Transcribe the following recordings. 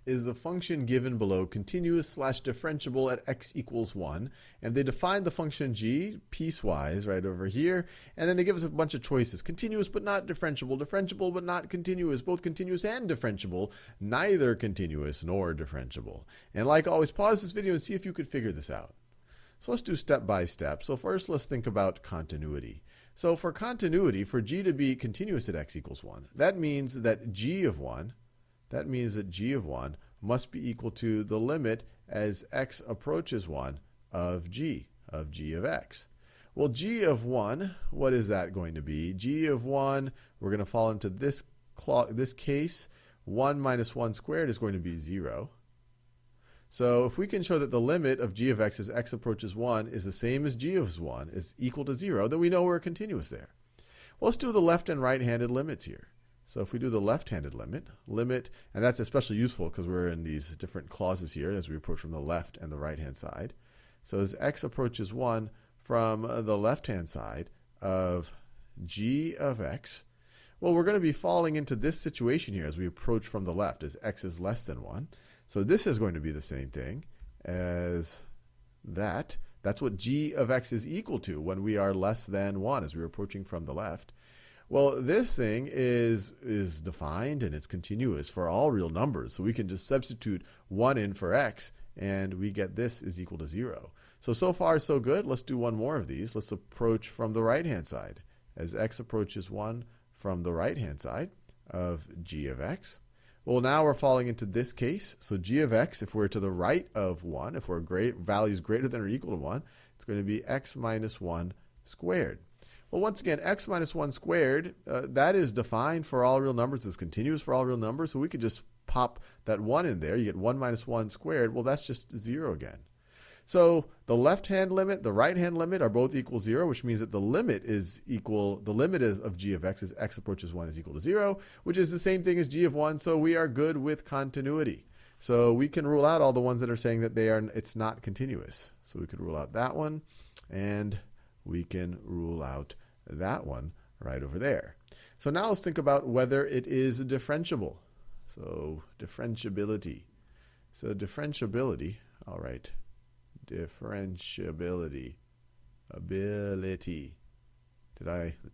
is the function given below continuous slash differentiable at x equals 1. And they define the function g piecewise right over here. And then they give us a bunch of choices. Continuous but not differentiable. Differentiable but not continuous. Both continuous and differentiable. Neither continuous nor differentiable. And like always, pause this video and see if you could figure this out. So let's do step by step. So first, let's think about continuity. So for continuity, for g to be continuous at x equals 1, that means that g of 1 must be equal to the limit as x approaches 1 of g of x. Well, g of 1, what is that going to be? G of 1, we're going to fall into this case. 1 minus 1 squared is going to be 0. So if we can show that the limit of g of x as x approaches 1 is the same as g of 1, is equal to 0, then we know we're continuous there. Well, let's do the left and right-handed limits here. So if we do the left-handed limit, and that's especially useful because we're in these different clauses here as we approach from the left and the right-hand side. So as x approaches 1 from the left-hand side of g of x, well, we're going to be falling into this situation here as we approach from the left as x is less than 1. So this is going to be the same thing as that. That's what g of x is equal to when we are less than 1 as we're approaching from the left. Well, this thing is defined and it's continuous for all real numbers. So we can just substitute 1 in for x and we get this is equal to 0. So far so good. Let's do one more of these. Let's approach from the right-hand side. As x approaches 1 from the right-hand side of g of x. Well, now we're falling into this case. So g of x, if we're to the right of 1, if value is greater than or equal to 1, it's going to be x minus 1 squared. Well, once again, x minus 1 squared, that is defined for all real numbers as continuous for all real numbers. So we could just pop that 1 in there. You get 1 minus 1 squared. Well, that's just 0 again. So the left-hand limit, the right-hand limit are both equal 0, which means that the limit is equal, the limit of g of x as x approaches 1 is equal to 0, which is the same thing as g of 1. So we are good with continuity. So we can rule out all the ones that are saying that it's not continuous. So we could rule out that one, and we can rule out that one right over there. So now let's think about whether it is differentiable. So differentiability. So differentiability, all right. Differentiability. Let's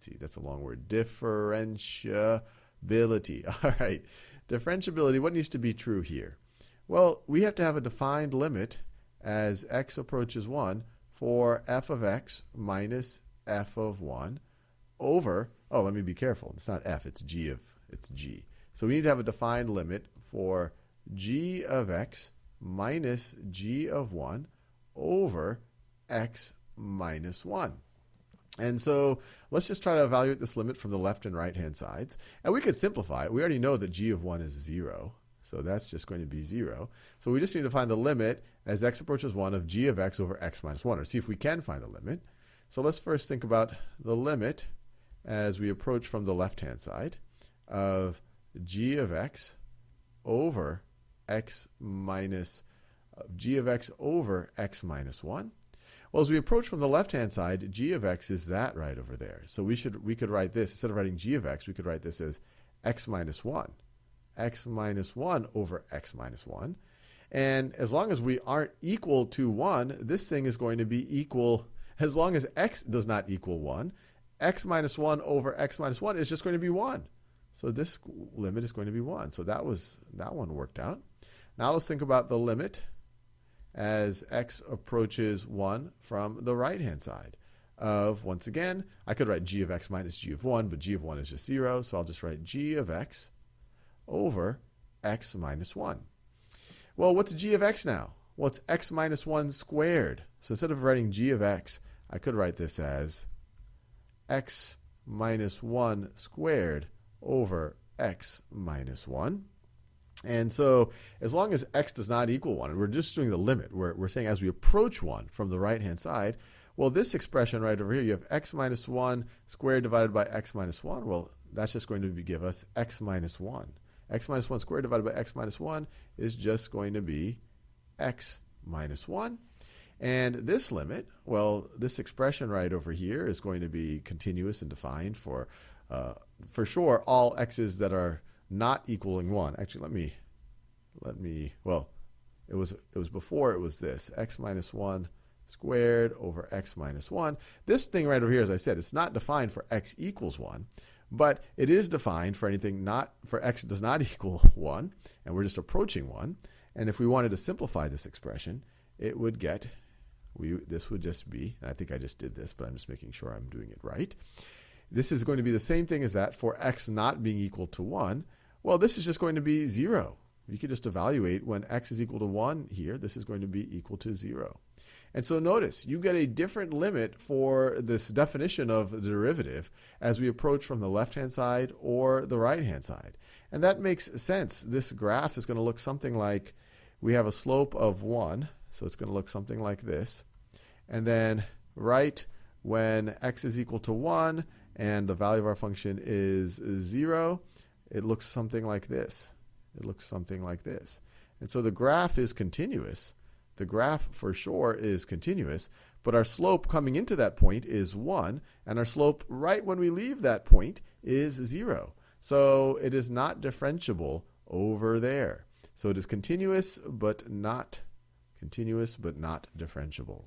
see, that's a long word. Differentiability. All right. Differentiability, what needs to be true here? Well, we have to have a defined limit as x approaches 1 for f of x minus f of 1 over, oh, let me be careful. It's not f, it's g. So we need to have a defined limit for g of x minus g of 1 over x minus 1. And so let's just try to evaluate this limit from the left and right-hand sides. And we could simplify it. We already know that g of 1 is 0. So that's just going to be 0. So we just need to find the limit as x approaches 1 of g of x over x minus 1, or see if we can find the limit. So let's first think about the limit as we approach from the left-hand side of g of x over x minus g of x over x minus 1. Well, as we approach from the left-hand side, g of x is that right over there. So we could write this, instead of writing g of x, we could write this as x minus 1. X minus 1 over x minus 1. And as long as we aren't equal to 1, this thing is going to be equal, as long as x does not equal 1, x minus 1 over x minus 1 is just going to be 1. So this limit is going to be 1. So that one worked out. Now let's think about the limit as x approaches 1 from the right-hand side of, once again, I could write g of x minus g of 1, but g of 1 is just 0, so I'll just write g of x over x minus 1. Well, what's g of x now? Well, it's x minus 1 squared. So instead of writing g of x, I could write this as x minus 1 squared over x minus 1. And so as long as x does not equal 1, and we're just doing the limit, we're saying as we approach 1 from the right-hand side, well, this expression right over here, you have x minus 1 squared divided by x minus 1. Well, that's just going to give us x minus 1. X minus 1 squared divided by x minus 1 is just going to be x minus 1. And this limit, well, this expression right over here is going to be continuous and defined for sure all x's that are not equaling 1. Actually, let me well, it was before it was this, x minus 1 squared over x minus 1. This thing right over here, as I said, it's not defined for x equals 1, but it is defined for anything not for x does not equal 1, and we're just approaching 1. And if we wanted to simplify this expression, it would get, this would just be, I think I just did this, but I'm just making sure I'm doing it right. This is going to be the same thing as that for x not being equal to 1. Well, this is just going to be 0. You could just evaluate when x is equal to 1 here, this is going to be equal to 0. And so notice, you get a different limit for this definition of the derivative as we approach from the left-hand side or the right-hand side. And that makes sense. This graph is going to look something like, we have a slope of 1, so it's going to look something like this. And then right when x is equal to 1 and the value of our function is 0, it looks something like this. It looks something like this. And so the graph is continuous. The graph for sure is continuous, but our slope coming into that point is 1, and our slope right when we leave that point is 0. So it is not differentiable over there. So it is continuous but not differentiable.